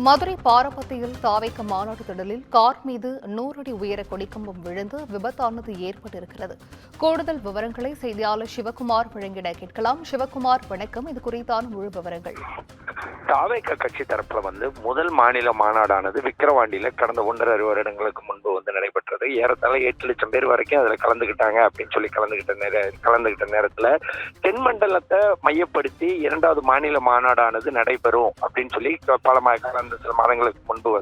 மதுரை பாரபத்தியில் தாவைக்க மாநாட்டு திடலில் கார் மீது 100 அடி உயர கொடிக்கம்பம் விழுந்து விபத்தானது ஏற்பட்டிருக்கிறது. கூடுதல் விவரங்களை செய்தியாளர் சிவகுமார் வழங்கிட கேட்கலாம். சிவகுமார், வணக்கம். இது குறித்தான முழு விவரங்கள். தாவேக கட்சி தரப்புல முதல் மாநில மாநாடானது விக்கிரவாண்டியில கடந்த 1.5 வருடங்களுக்கு முன்பு நடைபெற்றது. ஏறத்தாழ 8 லட்சம் பேர் வரைக்கும் அதுல கலந்துகிட்டாங்க அப்படின்னு சொல்லி கலந்துகிட்ட நேரத்துல தென்மண்டலத்தை மையப்படுத்தி 2வது மாநில மாநாடானது நடைபெறும் அப்படின்னு சொல்லி கடந்த சில மாதங்களுக்கு முன்பு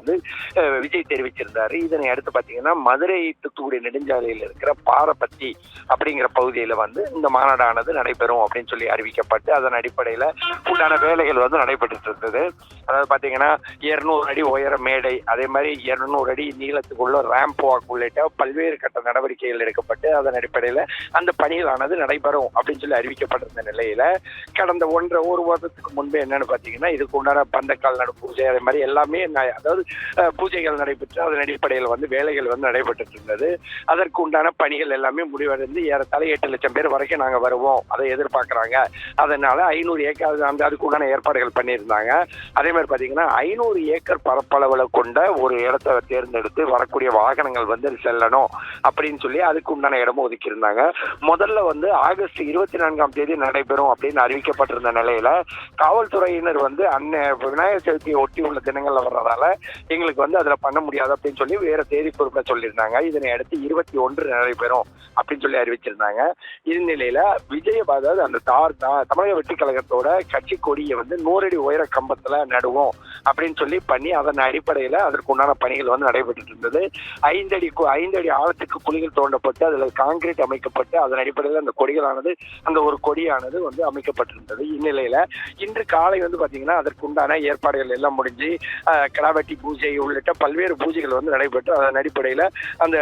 விஜய் தெரிவிச்சிருந்தாரு. இதனை அடுத்து பாத்தீங்கன்னா மதுரை தூத்துக்குடி நெடுஞ்சாலையில் இருக்கிற பாரபத்தி அப்படிங்கிற பகுதியில இந்த மாநாடானது நடைபெறும் அப்படின்னு சொல்லி அறிவிக்கப்பட்டு அதன் அடிப்படையில உண்டான வேலைகள் நடைபெற்று இருந்தது. அதாவது பாத்தீங்கன்னா 200 அடி உயர மேடை, அதே மாதிரி 200 அடி நீளத்துக்குள்ள ரேம்ப் வாக் உள்ளிட்ட பல்வேறு கட்ட நடவடிக்கைகள் எடுக்கப்பட்டு அதன் அடிப்படையில அந்த பணிகளானது நடைபெறும் அப்படின்னு சொல்லி அறிவிக்கப்பட்டிருந்த நிலையில கடந்த ஒரு வருடத்துக்கு முன்பு என்னன்னு பாத்தீங்கன்னா இதுக்கு உண்டான பந்தக்கால் நடு பூஜை அதே மாதிரி எல்லாமே அதாவது பூஜைகள் நடைபெற்று அதன் அடிப்படையில் வேலைகள் நடைபெற்று இருந்தது. அதற்கு உண்டான பணிகள் எல்லாமே முடிவடைந்து ஏறத்தாழ 8 லட்சம் பேர் வரைக்கும் நாங்க வருவோம் அதை எதிர்பார்க்கறாங்க. அதனால 500 ஏக்கர் அதுக்கு உண்டான ஏற்பாடுகள் பண்ணியிருந்தாங்க. அதே மாதிரி பாத்தீங்கன்னா 500 ஏக்கர் பரப்பளவுல கொண்ட ஒரு இடத்தை தேர்ந்தெடுத்து வரக்கூடிய வாகனங்கள் செல்லணும் அப்படின்னு சொல்லி அதுக்கு உண்டான இடமும் ஒதுக்கி இருந்தாங்க. முதல்ல ஆகஸ்ட் 24ஆம் தேதி நடைபெறும் அப்படின்னு அறிவிக்கப்பட்டிருந்த நிலையில காவல்துறையினர் விநாயகர் சதுர்த்தியை ஒட்டி உள்ள தினங்கள்ல வர்றதால எங்களுக்கு அதுல பண்ண முடியாது அப்படின்னு சொல்லி வேற தேதி பொறுப்பை சொல்லியிருந்தாங்க. இதனை அடுத்து 21 நடைபெறும் அப்படின்னு சொல்லி அறிவிச்சிருந்தாங்க. இந்நிலையில அதாவது அந்த தமிழக வெற்றி கழகத்தோட கட்சி கொடியை 100 அடி உயர கம்பத்துல நடுவோம் அப்படின்னு சொல்லி பண்ணி அதன் அடிப்படையில அதற்கு உண்டான பணிகள் நடைபெற்று இருந்தது. 5 அடி ஆழத்துக்கு குழிகள் தோண்டப்பட்டு அதுல கான்கிரீட் அமைக்கப்பட்டு அதன் அடிப்படையில் அந்த கொடிகளானது அந்த ஒரு கொடியானது அமைக்கப்பட்டிருந்தது. இந்நிலையில இன்று காலை பாத்தீங்கன்னா அதற்கு உண்டான ஏற்பாடுகள் எல்லாம் முடிஞ்சு கடாவட்டி பூஜை உள்ளிட்ட பல்வேறு பூஜைகள் நடைபெற்று அதன் அடிப்படையில அந்த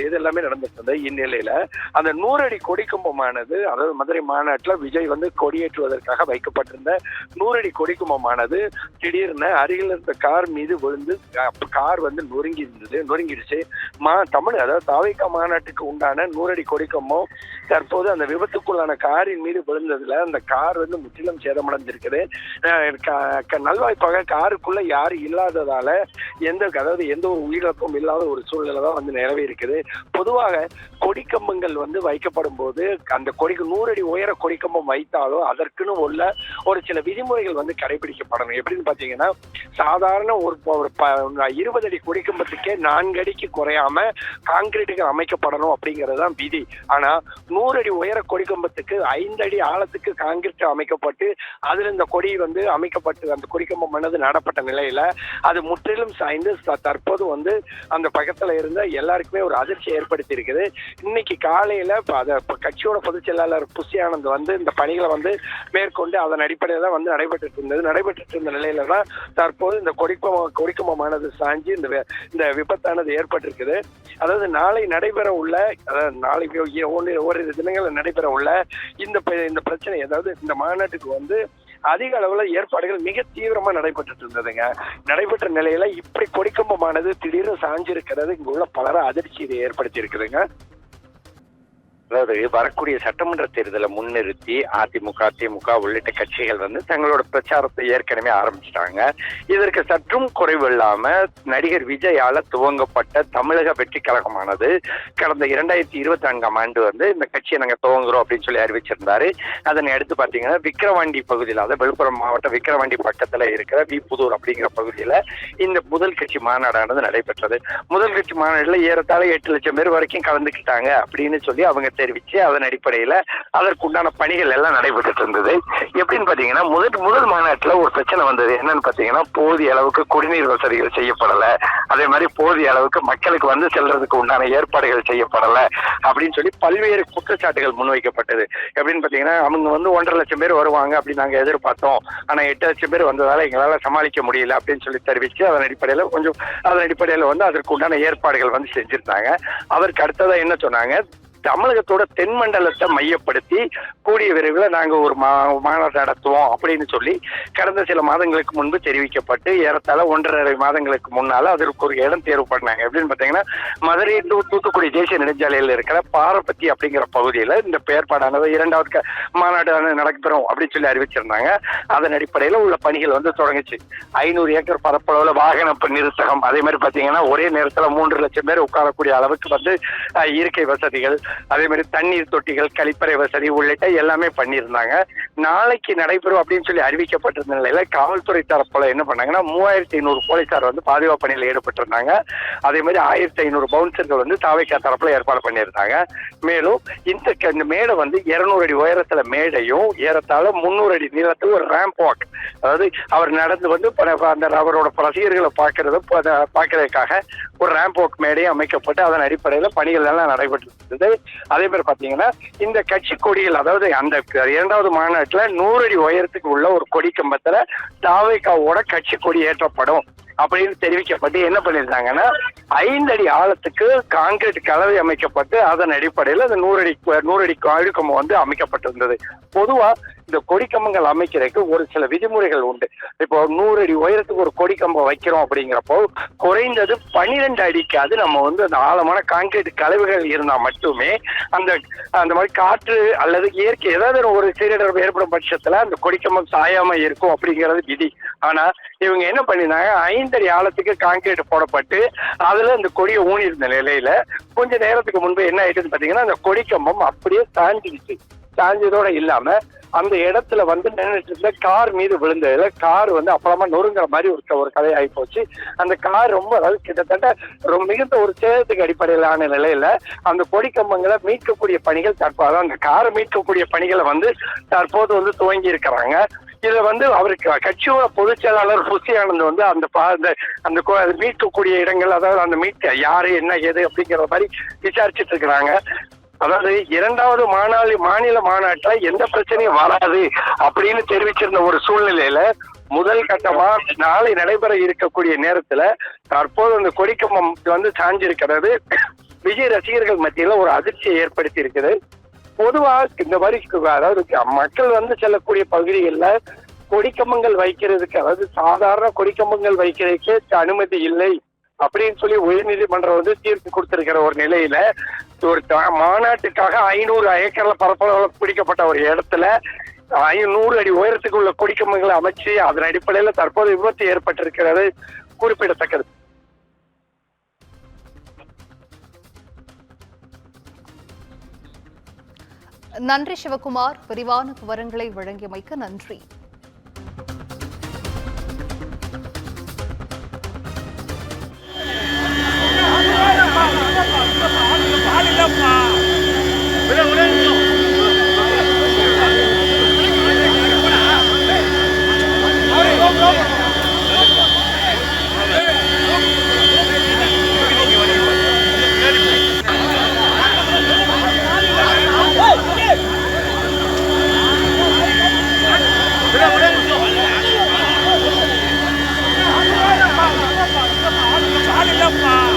இது எல்லாமே நடந்திருந்தது. இந்நிலையில அந்த 100 அடி கொடிக்கம்பமானது அதாவது மதுரை மாநாட்டில் விஜய் கொடியேற்றுவதற்காக வைக்கப்பட்டிருந்த 100 அடி கொடிக்கம்பமானது திடீர்னு அருகில் இருந்த கார் மீது விழுந்து கார் நொறுங்கிடுச்சு. அதாவது தாவேக மாநாட்டுக்கு உண்டான 100 அடி கொடிக்கம்பம் தற்போது அந்த விபத்துக்குள்ளான காரின் மீது விழுந்ததுல அந்த கார் முற்றிலும் சேதமடைஞ்சிருக்குது. நல்வாய்ப்பாக காருக்குள்ள யாரும் இல்லாததால எந்த ஒரு உயிரிழப்பும் இல்லாத ஒரு சூழ்நிலை தான் நிலவி இருக்குது. பொதுவாக கொடிக்கம்பங்கள் வைக்கப்படும் போது அந்த 100 அடி உயர கொடிக்கம்பம் வைத்தாலும் அதற்குன்னு உள்ள ஒரு சில விதிமுறைகள் கடைபிடிக்கப்படணும். எப்படின்னு பாத்தீங்கன்னா சாதாரண ஒரு 20 அடி கொடிக்கம்பத்துக்கே 4 அடிக்கு குறையாம கான்கிரீட்டுகள் அமைக்கப்படணும் அப்படிங்கிறது தான் விதி. ஆனா 100 அடி உயர கொடிக்கம்பத்துக்கு 5 அடி ஆழத்துக்கு கான்கிரீட் அமைக்கப்பட்டு அதுல இந்த கொடி அமைக்கப்பட்டு அந்த கொடிக்கம்பம் நடப்பட்ட நிலையில அது முற்றிலும் சாய்ந்து தற்போது அந்த பக்கத்துல இருந்த எல்லாருக்குமே ஒரு அதிர்ச்சி ஏற்படுத்தி இருக்குது. இன்னைக்கு காலையில கட்சியோட பொதுச் செயலாளர் புஷி ஆனந்த் இந்த பணிகளை மேற்கொண்டு அதன் அடிப்படையில நடைபெற்று இருந்த நிலையில தான் தற்போது இந்த கொடிக்கம்பமானது சாஞ்சி இந்த விபத்தானது ஏற்பட்டிருக்குது. அதாவது நாளை நடைபெற உள்ள நாளைக்கு ஓரிரு தினங்கள் நடைபெற உள்ள இந்த பிரச்சனை அதாவது இந்த மாநாட்டுக்கு அதிக அளவுல ஏற்பாடுகள் மிக தீவிரமா நடைபெற்று இருந்ததுங்க. நடைபெற்ற நிலையில இப்படி கொடிக்கம்பமானது திடீர்னு சாஞ்சிருக்கிறது இங்க உள்ள பலர அதிர்ச்சியை ஏற்படுத்தி இருக்குதுங்க. அதாவது வரக்கூடிய சட்டமன்ற தேர்தலை முன்னிறுத்தி அதிமுக திமுக உள்ளிட்ட கட்சிகள் தங்களோட பிரச்சாரத்தை ஏற்கனவே ஆரம்பிச்சிட்டாங்க. இதற்கு சற்றும் குறைவில்லாம நடிகர் விஜயால துவங்கப்பட்ட தமிழக வெற்றி கழகமானது கடந்த 2024ஆம் ஆண்டு இந்த கட்சியை நாங்க துவங்குறோம் அப்படின்னு சொல்லி அறிவிச்சிருந்தாரு. அதனை அடுத்து பாத்தீங்கன்னா விக்கிரவாண்டி பகுதியில் அதாவது விழுப்புரம் மாவட்டம் விக்கிரவாண்டி பக்கத்துல இருக்கிற புதூர் அப்படிங்கிற பகுதியில இந்த முதல் கட்சி மாநாடானது நடைபெற்றது. முதல் கட்சி மாநாடுல ஏறத்தாழ 8 லட்சம் பேர் வரைக்கும் கலந்துக்கிட்டாங்க அப்படின்னு சொல்லி அவங்க தெரிவிச்சு அதன் அடிப்படையில அதற்குண்டான பணிகள் எல்லாம் நடைபெற்று இருந்தது. எப்படின்னு பாத்தீங்கன்னா முதல் மாநாட்டுல ஒரு பிரச்சனை வந்தது. என்னன்னு பாத்தீங்கன்னா போதிய அளவுக்கு குடிநீர் வசதிகள் செய்யப்படல, அதே மாதிரி போதிய அளவுக்கு மக்களுக்கு செல்றதுக்கு உண்டான ஏற்பாடுகள் செய்யப்படல அப்படின்னு சொல்லி பல்வேறு குற்றச்சாட்டுகள் முன்வைக்கப்பட்டது. எப்படின்னு பாத்தீங்கன்னா அவங்க 1.5 லட்சம் பேர் வருவாங்க அப்படின்னு நாங்க எதிர்பார்த்தோம், ஆனா 8 லட்சம் பேர் வந்ததால எங்களால சமாளிக்க முடியல அப்படின்னு சொல்லி தெரிவிச்சு அதன் அடிப்படையில அதற்கு உண்டான ஏற்பாடுகள் செஞ்சிருந்தாங்க. அதற்கு அடுத்ததா என்ன சொன்னாங்க, தமிழகத்தோட தென்மண்டலத்தை மையப்படுத்தி கூடிய விரைவில் நாங்கள் ஒரு மாநாடு நடத்துவோம் அப்படின்னு சொல்லி கடந்த சில மாதங்களுக்கு முன்பு தெரிவிக்கப்பட்டு ஏறத்தாழ 1.5 மாதங்களுக்கு முன்னால அதற்கு ஒரு இடம் தேர்வு பண்ணாங்க. எப்படின்னு பார்த்தீங்கன்னா, மதுரை டு தூத்துக்குடி தேசிய நெடுஞ்சாலையில் இருக்கிற பாரபத்தி அப்படிங்கிற பகுதியில் இந்த ஏற்பாடானது 2வது மாநாடு நடக்கப்பெறும் அப்படின்னு சொல்லி அறிவிச்சிருந்தாங்க. அதன் அடிப்படையில் உள்ள பணிகள் வந்து தொடங்குச்சு. 500 ஏக்கர் பரப்பளவில் வாகன நிறுத்தகம், அதே மாதிரி பார்த்தீங்கன்னா ஒரே நேரத்தில் 3 லட்சம் பேர் உட்காரக்கூடிய அளவுக்கு வந்து இருக்கை வசதிகள், அதே மாதிரி தண்ணீர் தொட்டிகள், கழிப்பறை வசதி உள்ளிட்ட எல்லாமே பண்ணியிருந்தாங்க. நாளைக்கு நடைபெறும் அப்படின்னு சொல்லி அறிவிக்கப்பட்டிருந்த நிலையில காவல்துறை தரப்புல என்ன பண்ணாங்கன்னா 3500 போலீசார் வந்து பாதுகாப்பு பணியில் ஈடுபட்டிருந்தாங்க. அதே மாதிரி 1500 பவுன்சர்கள் வந்து தாவேகா தரப்புல ஏற்பாடு பண்ணியிருந்தாங்க. மேலும் இந்த மேடை வந்து 200 அடி உயரத்துல மேடையும் ஏறத்தாழ 300 அடி நீளத்துல ஒரு ரேம்ப் வாக், அதாவது அவர் நடந்து வந்து அவரோட ரசிகர்களை பார்க்கறதுக்காக ஒரு ரேம்ப் வாக் மேடையும் அமைக்கப்பட்டு அதன் அடிப்படையில் பணிகள் எல்லாம் நடைபெற்று இருந்தது. அதே மாதிரி பாத்தீங்கன்னா இந்த கட்சி கொடிகள், அதாவது அந்த 2வது மாநாட்டுல 100 அடி உயரத்துக்கு உள்ள ஒரு கொடி கம்பத்துல தாவேகாவோட கட்சி கொடி ஏற்றப்படும் அப்படின்னு தெரிவிக்கப்பட்டு என்ன பண்ணியிருந்தாங்கன்னா 5 அடி ஆழத்துக்கு கான்கிரீட் கலவை அமைக்கப்பட்டு அதன் அடிப்படையில் அந்த 100 அடி கொடிக்கம்பம் வந்து அமைக்கப்பட்டிருந்தது. பொதுவா இந்த கொடிக்கம்பங்கள் அமைக்கிறதுக்கு ஒரு சில விதிமுறைகள் உண்டு. இப்போ 100 அடி உயரத்துக்கு ஒரு கொடிக்கம்பம் வைக்கிறோம் அப்படிங்கிறப்போ குறைந்தது 12 அடிக்காது நம்ம வந்து அந்த ஆழமான கான்கிரீட் கலவைகள் இருந்தா மட்டுமே அந்த மாதிரி காற்று அல்லது இயற்கை ஏதாவது ஒரு சீரழிவு ஏற்படும் பட்சத்துல அந்த கொடிக்கம்பம் சாயாம இருக்கும் அப்படிங்கிறது விதி. ஆனா இவங்க என்ன பண்ணிருந்தாங்க, 5 அடி ஆழத்துக்கு கான்கிரீட் போடப்பட்டு அதுல அந்த கொடியை ஊனி இருந்த நிலையில கொஞ்ச நேரத்துக்கு முன்பு என்ன ஆயிட்டுன்னு பாத்தீங்கன்னா அந்த கொடிக்கம்பம் அப்படியே சாஞ்சிடுச்சு. சாஞ்சதோட இல்லாம அந்த இடத்துல வந்து நின்றுட்டு இருந்த கார் மீது விழுந்ததுல கார் வந்து அப்புறமா நொறுங்குற மாதிரி ஒரு கதை ஆகி போச்சு. அந்த கார் ரொம்ப, அதாவது கிட்டத்தட்ட மிகுந்த ஒரு சேதத்துக்கு அடிப்படையிலான நிலையில அந்த கொடிக்கம்பங்களை மீட்கக்கூடிய பணிகள் தற்போது அந்த காரை மீட்கக்கூடிய பணிகளை வந்து தற்போது வந்து துவங்கி இருக்கிறாங்க. இதுல வந்து அவருக்கு கட்சியோட பொதுச் செயலாளர் புசி ஆனந்த் வந்து அந்த மீட்கக்கூடிய இடங்கள், அதாவது அந்த மீட்க யாரு என்ன ஏது அப்படிங்கிற மாதிரி விசாரிச்சுட்டு இருக்கிறாங்க. அதாவது 2வது மாநில மாநாட்டுல எந்த பிரச்சனையும் வராது அப்படின்னு தெரிவிச்சிருந்த ஒரு சூழ்நிலையில முதல் கட்டமா நாளை நடைபெற இருக்கக்கூடிய நேரத்துல தற்போது அந்த கொடிக்கம்பம் வந்து சாஞ்சிருக்கிறது விஜய் ரசிகர்கள் மத்தியில ஒரு அதிர்ச்சியை ஏற்படுத்தி இருக்குது. பொதுவா இந்த மாதிரி, அதாவது மக்கள் வந்து செல்லக்கூடிய பகுதிகளில் கொடிக்கம்பங்கள் வைக்கிறதுக்கு, அதாவது சாதாரண கொடிக்கம்பங்கள் வைக்கிறதுக்கு அனுமதி இல்லை அப்படின்னு சொல்லி உயர்நீதிமன்றம் வந்து தீர்ப்பு கொடுத்திருக்கிற ஒரு நிலையில ஒரு மாநாட்டுக்காக 500 ஏக்கர்ல பரப்பளவில் பிடிக்கப்பட்ட ஒரு இடத்துல 500 அடி உயரத்துக்கு உள்ள கொடிக்கம்பங்களை அமைச்சு அதன் அடிப்படையில் தற்போது விபத்து ஏற்பட்டிருக்கிறது குறிப்பிடத்தக்கது. நன்றி சிவகுமார், விரிவான விவரங்களை வழங்கியமைக்கு நன்றி. Hadi yapma.